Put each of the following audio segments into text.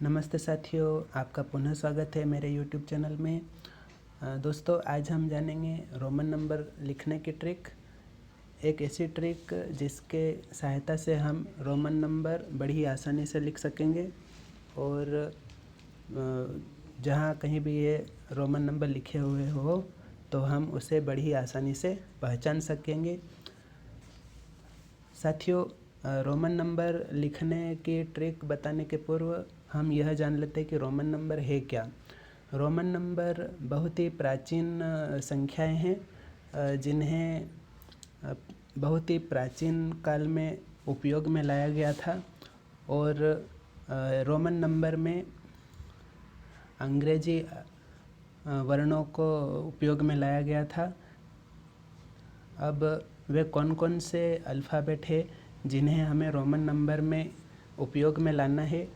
नमस्ते साथियों, आपका पुनः स्वागत है मेरे YouTube चैनल में। दोस्तों, आज हम जानेंगे रोमन नंबर लिखने की ट्रिक। एक ऐसी ट्रिक जिसके सहायता से हम रोमन नंबर बड़ी आसानी से लिख सकेंगे और जहाँ कहीं भी ये रोमन नंबर लिखे हुए हो तो हम उसे बड़ी आसानी से पहचान सकेंगे। साथियों, रोमन नंबर लिखने की ट्रिक बताने के पूर्व हम यह जान लेते हैं कि रोमन नंबर है क्या। रोमन नंबर बहुत ही प्राचीन संख्याएं हैं जिन्हें बहुत ही प्राचीन काल में उपयोग में लाया गया था और रोमन नंबर में अंग्रेजी वर्णों को उपयोग में लाया गया था। अब वे कौन कौन से अल्फ़ाबेट है जिन्हें हमें रोमन नंबर में उपयोग में लाना है,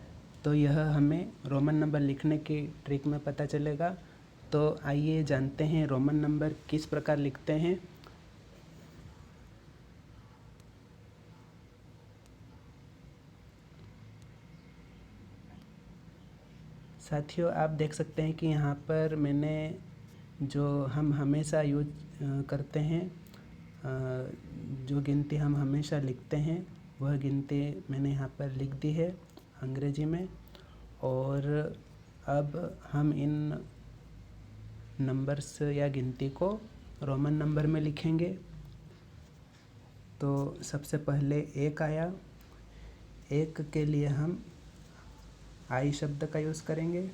तो यह हमें रोमन नंबर लिखने की ट्रिक में पता चलेगा। तो आइए जानते हैं रोमन नंबर किस प्रकार लिखते हैं। साथियों, आप देख सकते हैं कि यहाँ पर मैंने जो हम हमेशा यूज करते हैं, जो गिनती हम हमेशा लिखते हैं वह गिनती मैंने यहाँ पर लिख दी है अंग्रेजी में। और अब हम इन नंबर्स या गिनती को रोमन नंबर में लिखेंगे। तो सबसे पहले एक आया। एक के लिए हम आई शब्द का यूज़ करेंगे,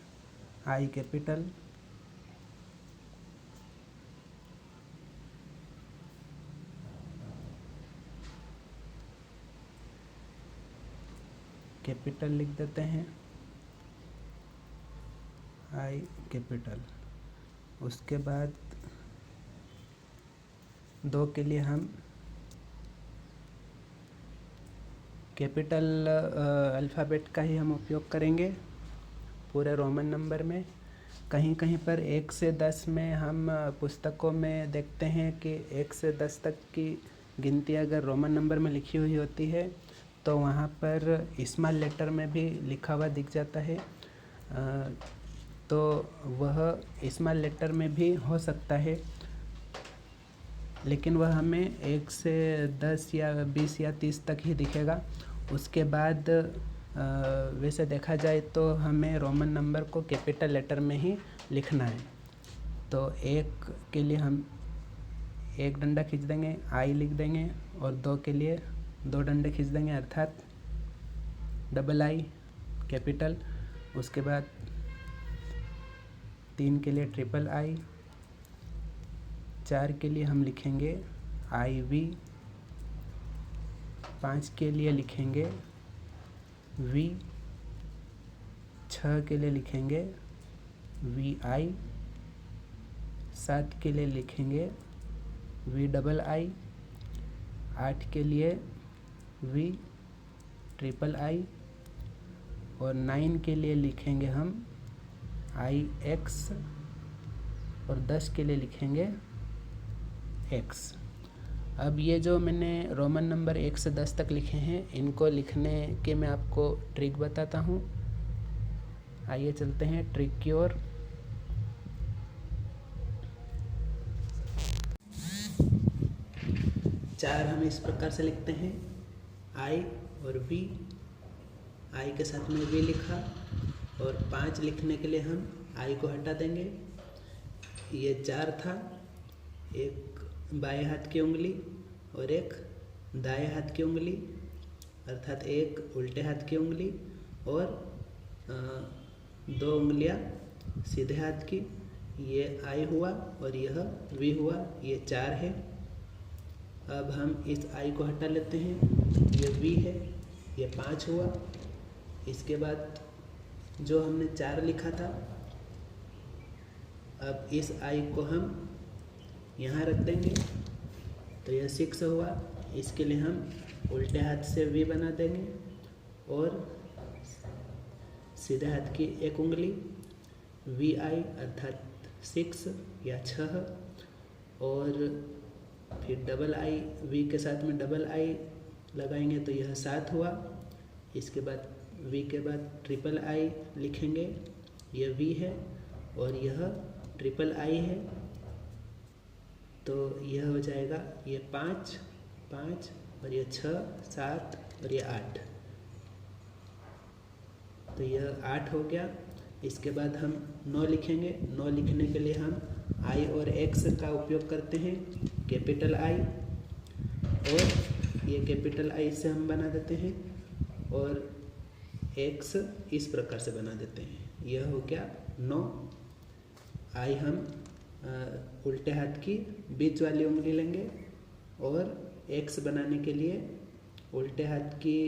आई कैपिटल। कैपिटल लिख देते हैं, आई कैपिटल। उसके बाद दो के लिए हम कैपिटल अल्फ़ाबेट का ही हम उपयोग करेंगे पूरे रोमन नंबर में। कहीं कहीं पर 1 से 10 में हम पुस्तकों में देखते हैं कि 1 से 10 तक की गिनती अगर रोमन नंबर में लिखी हुई होती है तो वहाँ पर स्मॉल लेटर में भी लिखा हुआ दिख जाता है। तो वह स्मॉल लेटर में भी हो सकता है, लेकिन वह हमें 1 से 10 या 20 या 30 तक ही दिखेगा। उसके बाद वैसे देखा जाए तो हमें रोमन नंबर को कैपिटल लेटर में ही लिखना है। तो एक के लिए हम एक डंडा खींच देंगे, आई लिख देंगे, और दो के लिए 2 डंडे खींच देंगे अर्थात डबल आई कैपिटल। उसके बाद 3 के लिए ट्रिपल आई, 4 के लिए हम लिखेंगे आई वी, 5 के लिए लिखेंगे वी, 6 के लिए लिखेंगे वी आई, 7 के लिए लिखेंगे वी डबल आई, 8 के लिए वी ट्रिपल आई, और 9 के लिए लिखेंगे हम आई एक्स, और 10 के लिए लिखेंगे एक्स। अब ये जो मैंने रोमन नंबर 1 से 10 तक लिखे हैं, इनको लिखने के मैं आपको ट्रिक बताता हूँ। आइए चलते हैं ट्रिक की ओर। चार हम इस प्रकार से लिखते हैं, आई और वी। आई के साथ में वी लिखा, और 5 लिखने के लिए हम आई को हटा देंगे। ये 4 था, एक बाएं हाथ की उंगली और एक दाएं हाथ की उंगली, अर्थात एक उल्टे हाथ की उंगली और 2 उंगलियां सीधे हाथ की। ये आई हुआ और यह वी हुआ, ये 4 है। अब हम इस आई को हटा लेते हैं, ये वी है, ये 5 हुआ। इसके बाद जो हमने 4 लिखा था, अब इस आई को हम यहाँ रख देंगे, तो यह 6 हुआ। इसके लिए हम उल्टे हाथ से वी बना देंगे और सीधे हाथ की एक उंगली वी आई अर्थात 6 या 6, और फिर डबल आई, वी के साथ में डबल आई लगाएंगे तो यह 7 हुआ। इसके बाद वी के बाद ट्रिपल आई लिखेंगे, यह वी है और यह ट्रिपल आई है, तो यह हो जाएगा ये 5 5 और ये 6 7 और ये 8, तो यह 8 हो गया। इसके बाद हम 9 लिखेंगे। 9 लिखने के लिए हम आई और एक्स का उपयोग करते हैं, कैपिटल आई, और ये कैपिटल आई से हम बना देते हैं और एक्स इस प्रकार से बना देते हैं। यह हो गया 9। आई हम उल्टे हाथ की बीच वाली उंगली लेंगे और एक्स बनाने के लिए उल्टे हाथ की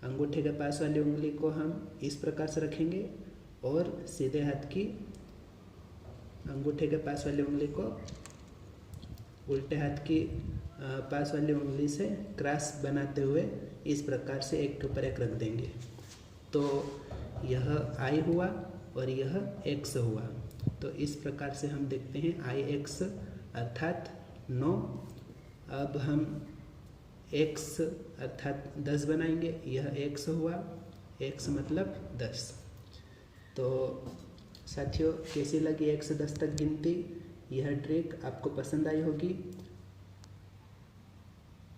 अंगूठे के पास वाली उंगली को हम इस प्रकार से रखेंगे और सीधे हाथ की अंगूठे के पास वाली उंगली को उल्टे हाथ की पास वाली उंगली से क्रॉस बनाते हुए इस प्रकार से एक के ऊपर एक रख देंगे। तो यह आई हुआ और यह एक्स हुआ। तो इस प्रकार से हम देखते हैं आई एक्स अर्थात 9। अब हम एक्स अर्थात 10 बनाएंगे, यह एक्स हुआ, एक्स मतलब 10। तो साथियों, कैसी लगी 1 से 10 तक गिनती? यह ट्रिक आपको पसंद आई होगी।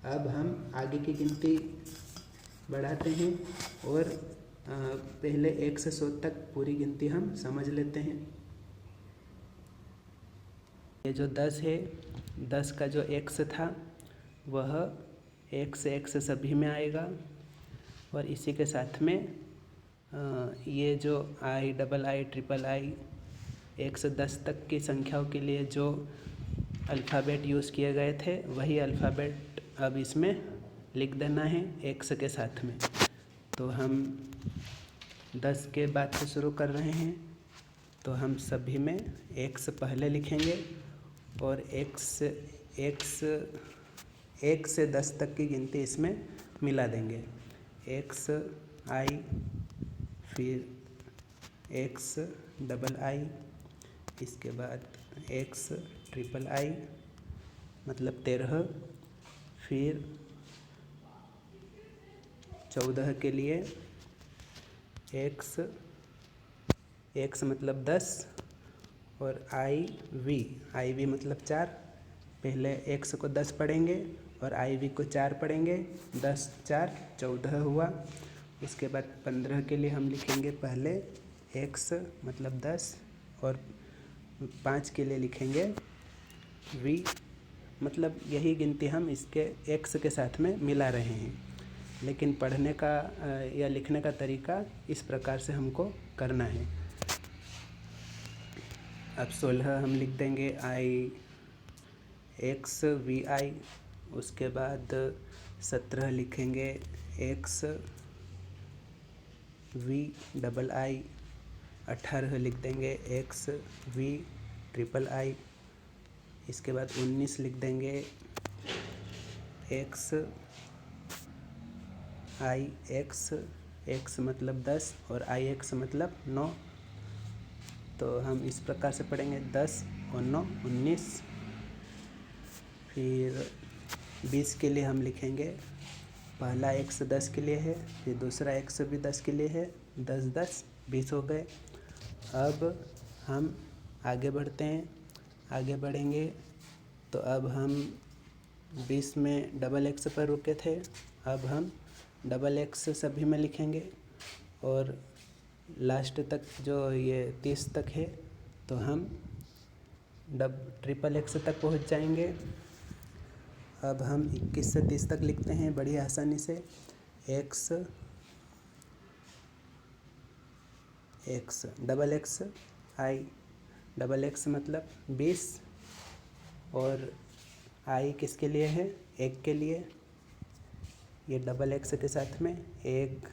अब हम आगे की गिनती बढ़ाते हैं और पहले 1 से 100 तक पूरी गिनती हम समझ लेते हैं। ये जो 10 है, 10 का जो एक्स था वह 1 से 1 से सभी में आएगा, और इसी के साथ में ये जो आई, डबल आई, ट्रिपल आई, 1 से 10 तक की संख्याओं के लिए जो अल्फ़ाबेट यूज़ किए गए थे वही अल्फ़ाबेट अब इसमें लिख देना है एक्स के साथ में। तो हम 10 के बाद से शुरू कर रहे हैं, तो हम सभी में एक्स पहले लिखेंगे और एक्स 1 से 10 तक की गिनती इसमें मिला देंगे। एक्स आई, फिर एक्स डबल आई, इसके बाद एक्स ट्रिपल आई मतलब 13, फिर 14 के लिए एक्स मतलब 10 और आई वी मतलब 4। पहले एक्स को 10 पढ़ेंगे और आई वी को 4 पढ़ेंगे। 10 4 14 हुआ। इसके बाद 15 के लिए हम लिखेंगे पहले एक्स मतलब 10 और 5 के लिए लिखेंगे वी, मतलब यही गिनती हम इसके एक्स के साथ में मिला रहे हैं। लेकिन पढ़ने का या लिखने का तरीका इस प्रकार से हमको करना है। अब 16 हम लिख देंगे आई एक्स वी आई। उसके बाद 17 लिखेंगे एक्स वी डबल आई। 18 लिख देंगे एक्स वी ट्रिपल आई। इसके बाद 19 लिख देंगे एक्स आई एक्स मतलब 10 और आई एक्स मतलब 9। तो हम इस प्रकार से पढ़ेंगे 10 और 9 19। फिर 20 के लिए हम लिखेंगे पहला एक्स 10 के लिए है, फिर दूसरा एक्स भी 10 के लिए है। 10 10 20 हो गए। अब हम आगे बढ़ते हैं। आगे बढ़ेंगे तो अब हम 20 में डबल एक्स पर रुके थे। अब हम डबल एक्स सभी में लिखेंगे और लास्ट तक जो ये 30 तक है तो हम ट्रिपल एक्स तक पहुंच जाएंगे। अब हम 21 से 30 तक लिखते हैं बड़ी आसानी से। एक्स डबल एक्स आई, डबल एक्स मतलब 20 और आई किसके लिए है? 1 के लिए। ये डबल एक्स के साथ में 1,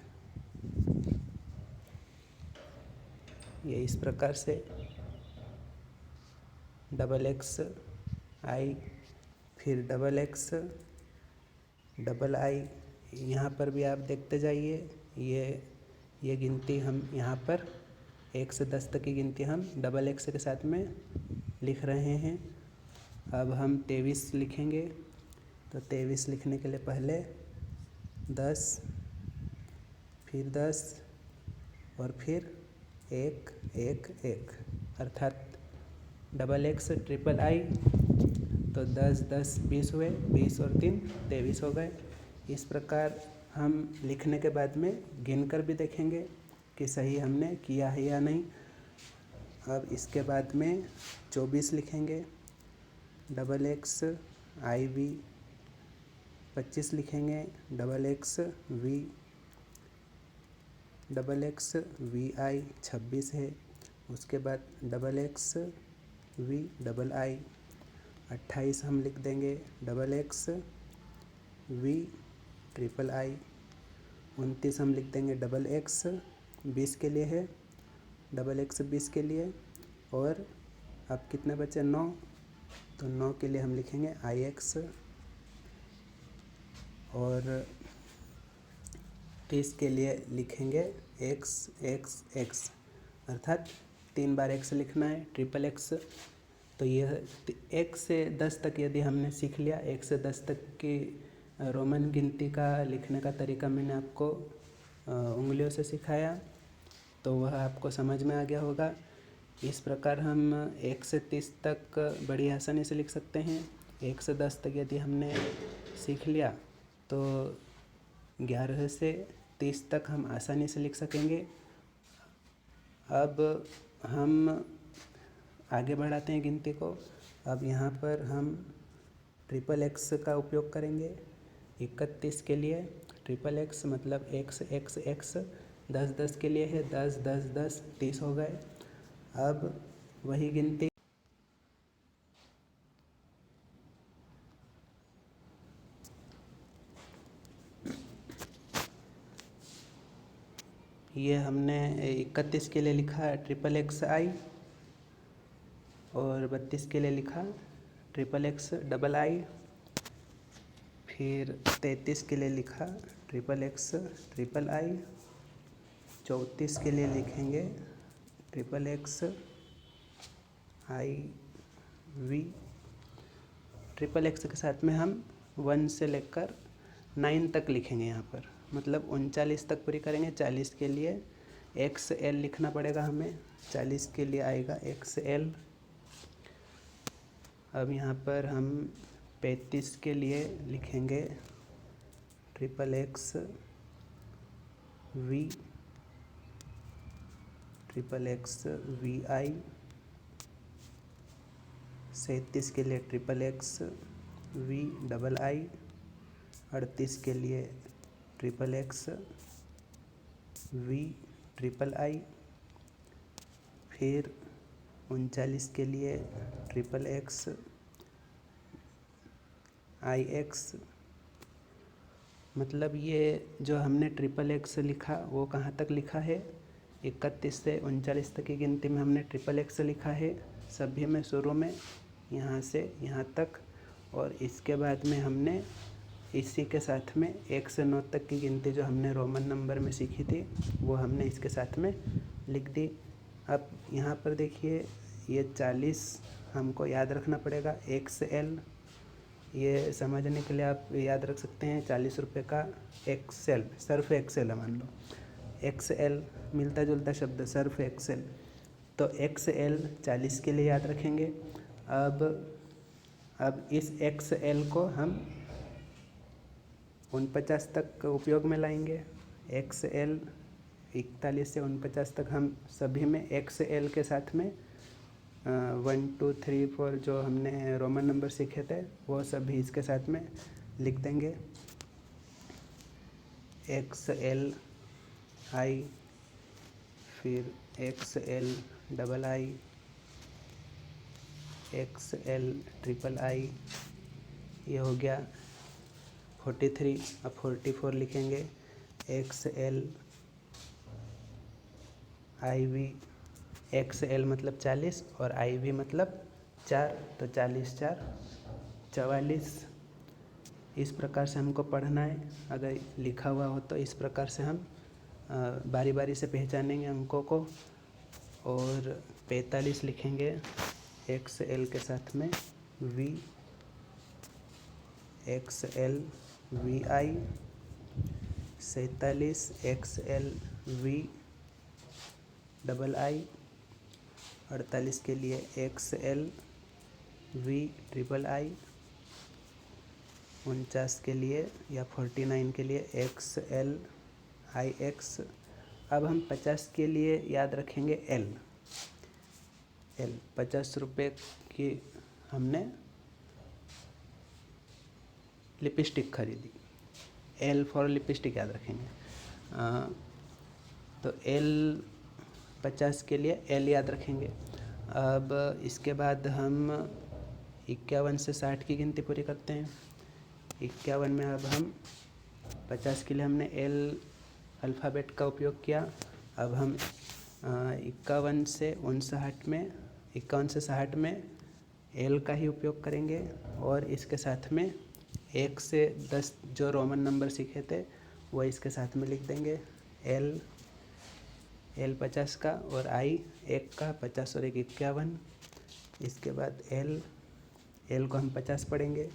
ये इस प्रकार से डबल एक्स आई, फिर डबल एक्स डबल आई। यहाँ पर भी आप देखते जाइए, ये गिनती हम यहाँ पर 1 से 10 तक की गिनती हम डबल एक्स के साथ में लिख रहे हैं। अब हम 23 लिखेंगे। तो 23 लिखने के लिए पहले 10, फिर 10 और फिर 1 1 1, अर्थात डबल एक्स ट्रिपल आई। तो 10 10 20 हुए, 20 और 3 23 हो गए। इस प्रकार हम लिखने के बाद में गिन कर भी देखेंगे कि सही हमने किया है या नहीं। अब इसके बाद में 24 लिखेंगे, डबल एक्स आई वी 25 लिखेंगे, डबल एक्स वी आई 26 है। उसके बाद double X V double I 28 हम लिख देंगे, double X V triple I 29 हम लिख देंगे, डबल एक्स 20 के लिए है, डबल एक्स 20 के लिए। और अब कितने बचे? 9। तो 9 के लिए हम लिखेंगे आई एक्स। और 30 के लिए लिखेंगे एक्स एक्स एक्स, अर्थात 3 बार एक्स लिखना है, ट्रिपल एक्स। तो यह 1 से 10 तक यदि हमने सीख लिया, 1 से 10 तक की रोमन गिनती का लिखने का तरीका मैंने आपको उंगलियों से सिखाया, तो वह आपको समझ में आ गया होगा। इस प्रकार हम 1 से 30 तक बड़ी आसानी से लिख सकते हैं। 1 से 10 तक यदि हमने सीख लिया तो 11 से 30 तक हम आसानी से लिख सकेंगे। अब हम आगे बढ़ाते हैं गिनती को। अब यहाँ पर हम ट्रिपल एक्स का उपयोग करेंगे 31 के लिए। ट्रिपल एक्स मतलब एक्स एक्स एक्स 10 10 के लिए है, 10 10 10 30 हो गए। अब वही गिनती ये हमने 31 के लिए लिखा ट्रिपल एक्स आई, और 32 के लिए लिखा ट्रिपल एक्स डबल आई। फिर 33 के लिए लिखा ट्रिपल एक्स ट्रिपल आई। 34 के लिए लिखेंगे triple X I V. Triple X के साथ में हम 1 से लेकर 9 तक लिखेंगे यहाँ पर, मतलब 39 तक पूरी करेंगे। 40 के लिए एक्स एल लिखना पड़ेगा हमें, 40 के लिए आएगा एक्स एल। अब यहाँ पर हम 35 के लिए लिखेंगे triple X V triple X V I. 37 के लिए triple X V double I. 38 के लिए triple X V triple I. फिर 39 के लिए ट्रिपल एक्स आई एक्स। मतलब ये जो हमने ट्रिपल एक्स लिखा वो कहाँ तक लिखा है? 31 से 39 तक की गिनती में हमने ट्रिपल एक्स लिखा है, सभी में शुरू में यहाँ से यहाँ तक। और इसके बाद में हमने इसी के साथ में 1 से 9 तक की गिनती जो हमने रोमन नंबर में सीखी थी वो हमने इसके साथ में लिख दी। अब यहाँ पर देखिए ये 40 हमको याद रखना पड़ेगा, एक्स एल। ये समझने के लिए आप याद रख सकते हैं 40 रुपये का एक्सेल, सर्फ एक्सेल है मान लो। एक्स एल मिलता जुलता शब्द, सर्फ एक्सेल। तो एक्स एल 40 के लिए याद रखेंगे। अब इस एक्स एल को हम 49 तक उपयोग में लाएंगे। एक्स एल 41 से 49 तक हम सभी में एक्स एल के साथ में 1 2 3 4 जो हमने रोमन नंबर सीखे थे वो सभी इसके साथ में लिख देंगे। एक्स एल आई, फिर X L double I, X L triple I. ये हो गया 43। अब 44 लिखेंगे, X L I V. X L मतलब 40 और आई वी मतलब 4, तो 40 4 44। इस प्रकार से हमको पढ़ना है। अगर लिखा हुआ हो तो इस प्रकार से हम बारी बारी से पहचानेंगे अंकों को। और 45 लिखेंगे एक्स एल के साथ में V, X L V I. 47 XL V double I, 48 के लिए XL V ट्रिपल आई, 49 के लिए या 49 के लिए XL IX। अब हम 50 के लिए याद रखेंगे L 50 रुपये की हमने लिपस्टिक खरीदी, L फॉर लिपस्टिक याद रखेंगे। तो L 50 के लिए L याद रखेंगे। अब इसके बाद हम 51 से 60 की गिनती पूरी करते हैं। 51 में अब हम 50 के लिए हमने L अल्फ़ाबेट का उपयोग किया। अब हम 51 से 60 में L का ही उपयोग करेंगे और इसके साथ में 1 से 10 जो रोमन नंबर सीखे थे वो इसके साथ में लिख देंगे। L 50 का और I 1 का, 50 और 1 51। इसके बाद L को हम 50 पढ़ेंगे,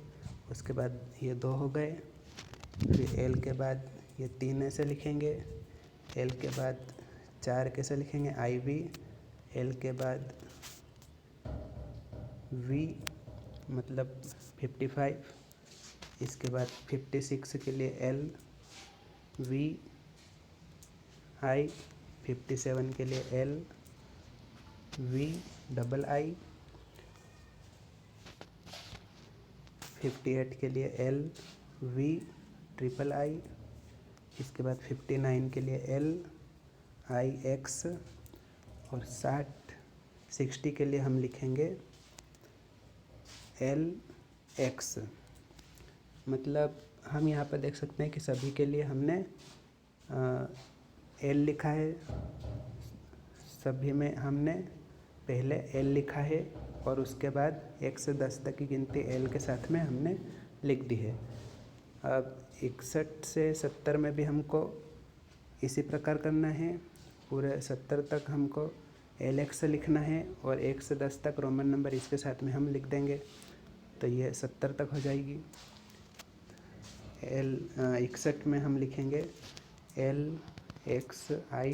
उसके बाद ये 2 हो गए, फिर L के बाद ये 3 ऐसे लिखेंगे, L के बाद 4 कैसे लिखेंगे IV, L के बाद V मतलब 55, इसके बाद 56 के लिए L V I, 57 के लिए L V डबल I, 58 के लिए L V ट्रिपल I, इसके बाद 59 के लिए L IX और 60 के लिए हम लिखेंगे LX। मतलब हम यहाँ पर देख सकते हैं कि सभी के लिए हमने L लिखा है, सभी में हमने पहले L लिखा है और उसके बाद 1 से 10 तक की गिनती L के साथ में हमने लिख दी है। अब 61 से 70 में भी हमको इसी प्रकार करना है। पूरे 70 तक हमको LX लिखना है और 1 से 10 तक रोमन नंबर इसके साथ में हम लिख देंगे, तो ये 70 तक हो जाएगी। 61 में हम लिखेंगे LXI,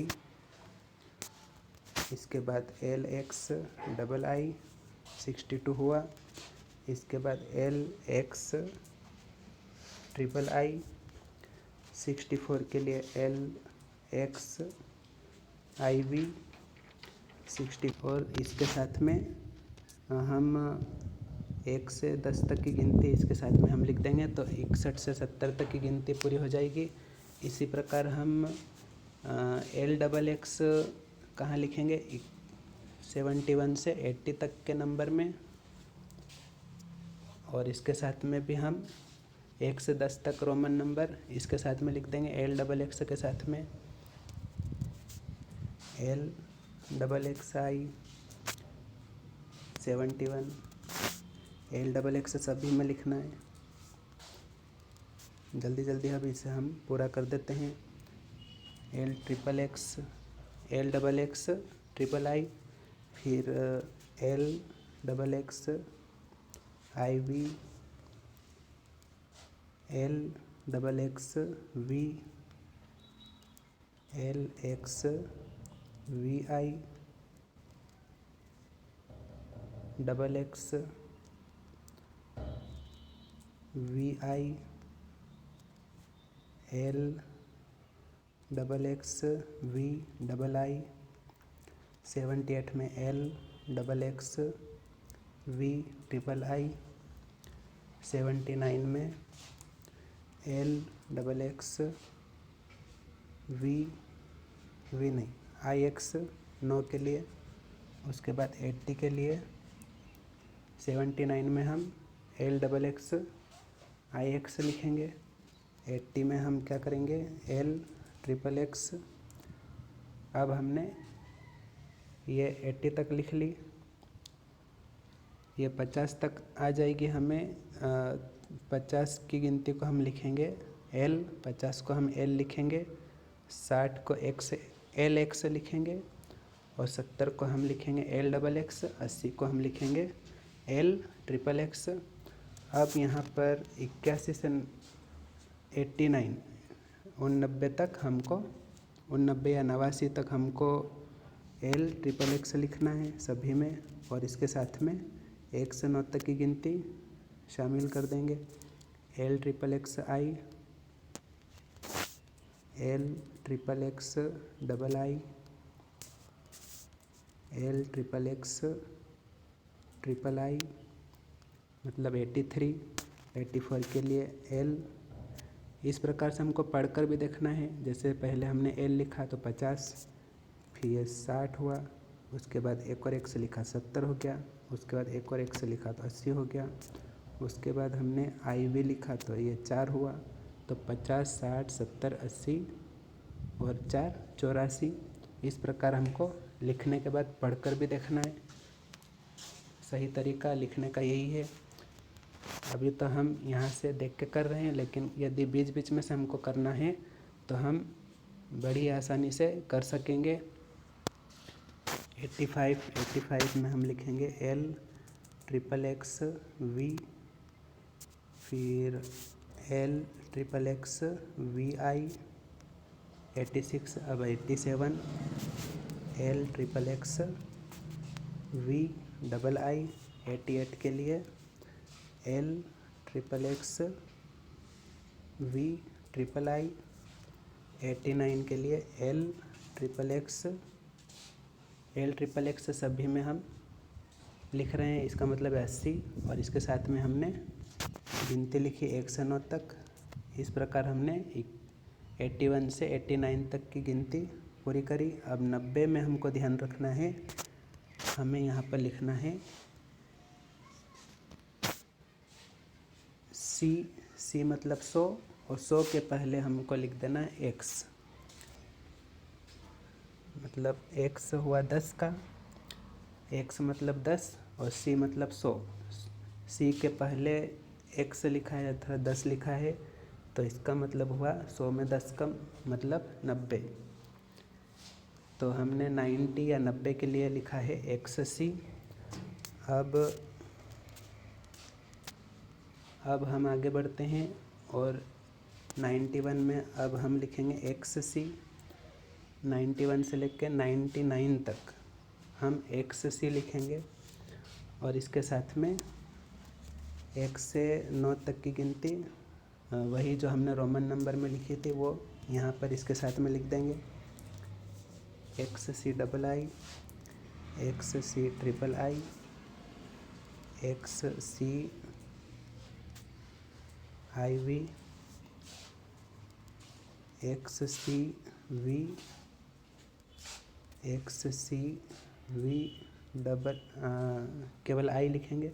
इसके बाद LX डबल I 62 हुआ, इसके बाद LX ट्रिपल I 64 के लिए LX IV 60 और इसके साथ में हम 1 से 10 तक की गिनती इसके साथ में हम लिख देंगे, तो 61 से 70 तक की गिनती पूरी हो जाएगी। इसी प्रकार हम LXX कहाँ लिखेंगे, 71 से 80 तक के नंबर में, और इसके साथ में भी हम 1 से 10 तक रोमन नंबर इसके साथ में लिख देंगे LXX के साथ में LXXI 71, LXX सभी में लिखना है। जल्दी जल्दी अब इसे हम पूरा कर देते हैं। LXX LXX ट्रिपल I, फिर LXX IV LXX V LX VI XX VI LXX V double I, 78 में LXX V ट्रिपल I, 79 में LXX V नहीं IX 9 के लिए, उसके बाद 80 के लिए 79 में हम LXX IX लिखेंगे, 80 में हम क्या करेंगे LXX। अब हमने ये 80 तक लिख ली, ये 50 तक आ जाएगी। हमें 50 की गिनती को हम लिखेंगे L, 50 को हम L लिखेंगे, 60 को LX लिखेंगे और 70 को हम लिखेंगे LXX, 80 को हम लिखेंगे LXX। अब यहाँ पर 81 से 89 89 तक हमको 89 या 89 तक हमको L ट्रिपल एक्स लिखना है सभी में, और इसके साथ में 1 से 9 तक की गिनती शामिल कर देंगे। L triple X I, L triple x double I, L triple x triple I मतलब 83, 84 के लिए L। इस प्रकार से हमको पढ़कर भी देखना है। जैसे पहले हमने L लिखा तो 50, फिर ये 60 हुआ, उसके बाद एक और एक से लिखा 70 हो गया, उसके बाद एक और एक से लिखा तो 80 हो गया, उसके बाद हमने IV लिखा तो ये 4 हुआ, तो 50, 60, 70, 80 और 4 84। इस प्रकार हमको लिखने के बाद पढ़कर भी देखना है। सही तरीका लिखने का यही है। अभी तो हम यहाँ से देख के कर रहे हैं, लेकिन यदि बीच बीच में से हमको करना है तो हम बड़ी आसानी से कर सकेंगे। 85 में हम लिखेंगे L ट्रिपल एक्स V, फिर L ट्रिपल एक्स VI। 86 अब 87 L triple x V double I। 88 के लिए L triple x V triple I। 89 के लिए L ट्रिपल एक्स सभी में हम लिख रहे हैं, इसका मतलब 80, और इसके साथ में हमने गिनती लिखी 1 से 9 तक। इस प्रकार हमने 81 से 89 तक की गिनती पूरी करी। अब 90 में हमको ध्यान रखना है, हमें यहाँ पर लिखना है C मतलब 100, और 100 के पहले हमको लिख देना है X, मतलब X हुआ 10 का, X मतलब 10 और C मतलब 100। C के पहले X लिखा है अथवा 10 लिखा है, तो इसका मतलब हुआ 100 में 10 का मतलब 90। तो हमने 90 या 90 के लिए लिखा है XC। अब हम आगे बढ़ते हैं और 91 में अब हम लिखेंगे XC। 91 से लेकर 99 तक हम XC लिखेंगे, और इसके साथ में 1 से 9 तक की गिनती वही जो हमने रोमन नंबर में लिखी थी वो यहाँ पर इसके साथ में लिख देंगे। XC double I, XC triple I, XC IV, XCV, XCV double केवल I लिखेंगे।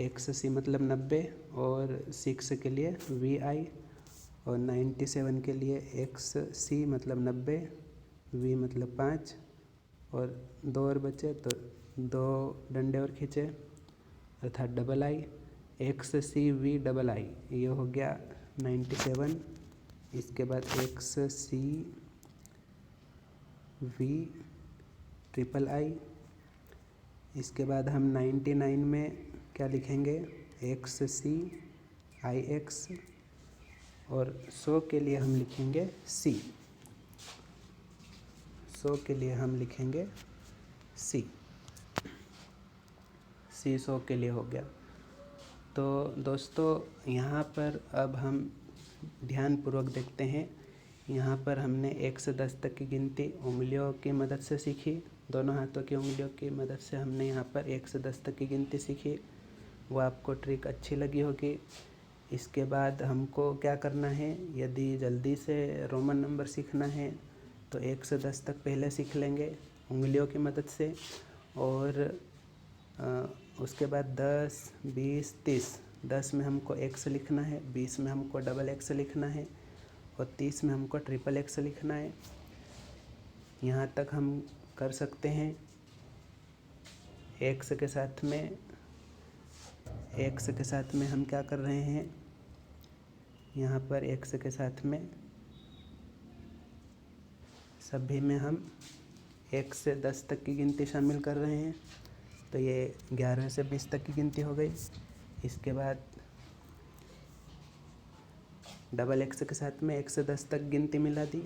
XC मतलब 90 और 6 के लिए VI, और 97 के लिए XC मतलब 90, V मतलब 5, और 2 और बचे तो 2 डंडे और खींचे अर्थात double I। XCV double I ये हो गया 97। इसके बाद XCV ट्रिपल I। इसके बाद हम 99 में क्या लिखेंगे XCIX, और 100 के लिए हम लिखेंगे C। 100 के लिए हम लिखेंगे C 100 के लिए हो गया। तो दोस्तों यहाँ पर अब हम ध्यानपूर्वक देखते हैं। यहाँ पर हमने 1 से 10 तक की गिनती उंगलियों की मदद से सीखी। दोनों हाथों की उंगलियों की मदद से हमने यहाँ पर 1 से 10 तक की गिनती सीखी। वो आपको ट्रिक अच्छी लगी होगी। इसके बाद हमको क्या करना है, यदि जल्दी से रोमन नंबर सीखना है तो 1 से 10 तक पहले सीख लेंगे उंगलियों की मदद से, और उसके बाद 10, 20, 30। 10 में हमको X लिखना है, 20 में हमको डबल X लिखना है, और 30 में हमको ट्रिपल X लिखना है। यहाँ तक हम कर सकते हैं। X के साथ में हम क्या कर रहे हैं, यहाँ पर X के साथ में सभी में हम 1 से 10 तक की गिनती शामिल कर रहे हैं। तो ये 11 से 20 तक की गिनती हो गई। इसके बाद डबल एक्स के साथ में 1 से 10 तक गिनती मिला दी।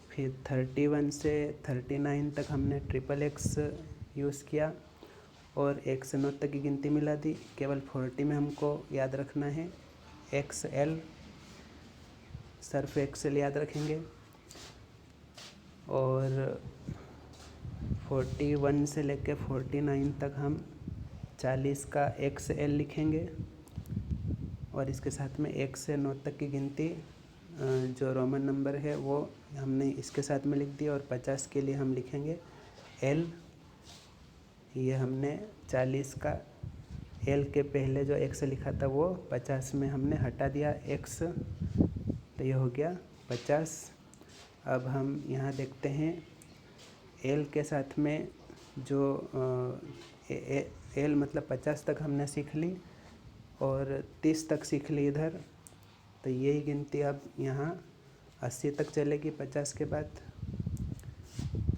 फिर 31 से 39 तक हमने ट्रिपल एक्स यूज़ किया और 1 से 9 तक की गिनती मिला दी। केवल 40 में हमको याद रखना है XL, सर्फ एक्सेल याद रखेंगे। और 41 से लेके 49 तक हम 40 का XL लिखेंगे और इसके साथ में 1 से 9 तक की गिनती जो रोमन नंबर है वो हमने इसके साथ में लिख दिया। और 50 के लिए हम लिखेंगे L। ये हमने 40 का L के पहले जो X लिखा था वो 50 में हमने हटा दिया X, तो ये हो गया 50। अब हम यहाँ देखते हैं L के साथ में जो L मतलब 50 तक हमने सीख ली और 30 तक सीख ली इधर, तो यही गिनती अब यहाँ 80 तक चलेगी 50 के बाद।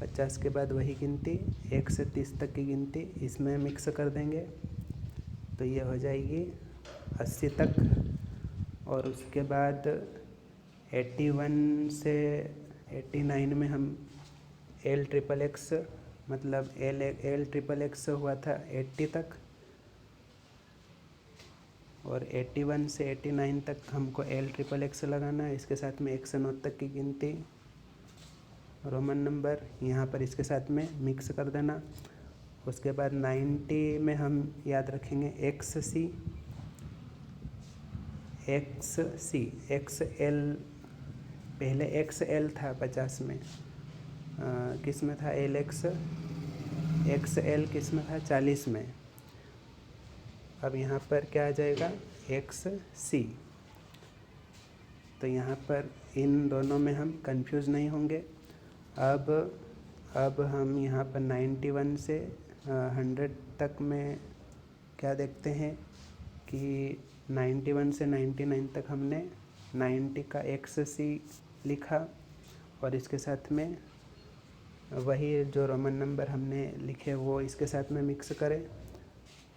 50 के बाद वही गिनती 1 से 30 तक की गिनती इसमें मिक्स कर देंगे, तो ये हो जाएगी 80 तक। और उसके बाद 81 से 89 में हम L ट्रिपल एक्स मतलब L ट्रिपल एक्स हुआ था 80 तक। और 81 से 89 तक हमको L ट्रिपल एक्स लगाना है। इसके साथ में 1 से 9 तक की गिनती रोमन नंबर यहाँ पर इसके साथ में मिक्स कर देना। उसके बाद 90 में हम याद रखेंगे XC, XL, पहले XL था 50 में, किस में था LX, XL किस में था 40 में। अब यहाँ पर क्या आ जाएगा XC, तो यहाँ पर इन दोनों में हम कंफ्यूज नहीं होंगे। अब हम यहाँ पर 91 से 100 तक में क्या देखते हैं कि 91 से 99 तक हमने 90 का XC लिखा और इसके साथ में वही जो रोमन नंबर हमने लिखे वो इसके साथ में मिक्स करें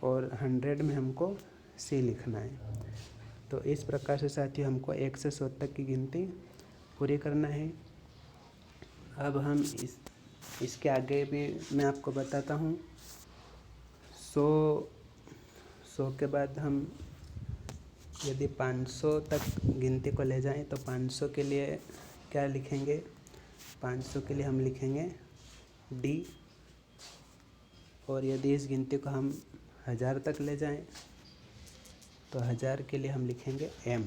और 100 में हमको C लिखना है। तो इस प्रकार से साथियों हमको 1 से 100 तक की गिनती पूरी करना है। अब हम इसके आगे भी मैं आपको बताता हूँ। 100 के बाद हम यदि 500 तक गिनती को ले जाएं तो 500 के लिए क्या लिखेंगे, 500 के लिए हम लिखेंगे D। और यदि इस गिनती को हम 1000 तक ले जाएं तो 1000 के लिए हम लिखेंगे M।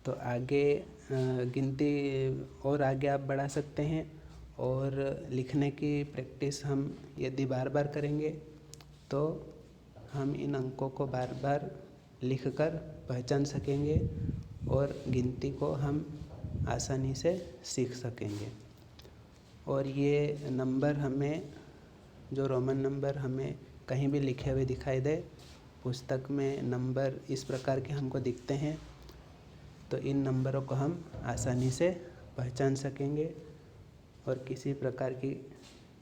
तो आगे गिनती और आगे आप बढ़ा सकते हैं और लिखने की प्रैक्टिस हम यदि बार बार करेंगे तो हम इन अंकों को बार बार लिखकर पहचान सकेंगे और गिनती को हम आसानी से सीख सकेंगे। और ये नंबर हमें जो रोमन नंबर हमें कहीं भी लिखे हुए दिखाई दे, पुस्तक में नंबर इस प्रकार के हमको दिखते हैं, तो इन नंबरों को हम आसानी से पहचान सकेंगे और किसी प्रकार की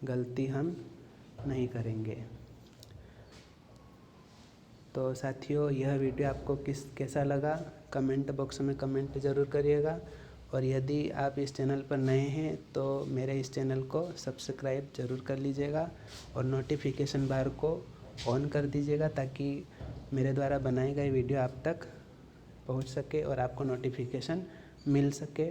गलती हम नहीं करेंगे। तो साथियों यह वीडियो आपको कैसा लगा कमेंट बॉक्स में कमेंट ज़रूर करिएगा। और यदि आप इस चैनल पर नए हैं तो मेरे इस चैनल को सब्सक्राइब ज़रूर कर लीजिएगा और नोटिफिकेशन बार को ऑन कर दीजिएगा ताकि मेरे द्वारा बनाए गए वीडियो आप तक पहुंच सके और आपको नोटिफिकेशन मिल सके।